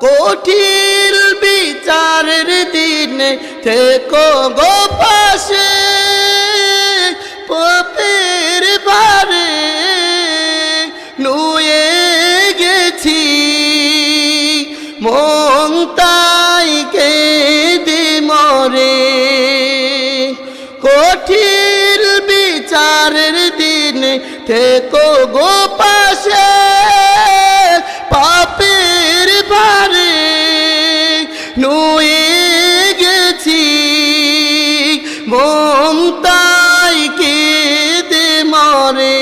কঠিন বিচারের দিনে থেকো গো পাশে, পাপের ভারে নুয়ে গেছি মন তাই কেঁদে মরে। কঠিন বিচারের দিনে থেকো গো পাশে, পাপের ভারে নুয়ে গেছি মন তাই কেঁদে মরে।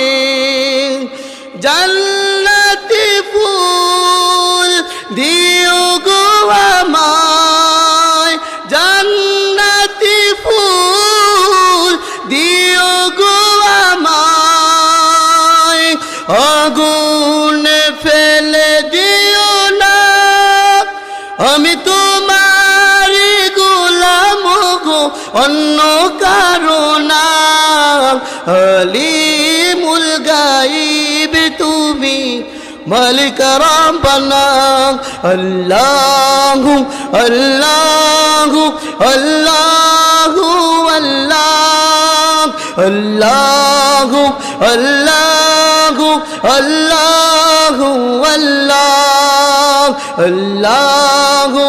জান্নাতি ফুল দিও গো আমায়, জান্নাতি ফুল দিও গো আমায়, আগুনে ফেলে দিও না আমি তোমার গোলাম গো অন্য কারো না। আলিমুল গাইব তুমি মালিক রাব্বানা, আল্লাহু আল্লাহু আল্লাহু আল্লাহ, আল্লাহু আল্লাহু আল্লাহু আল্লাহ, আল্লাহু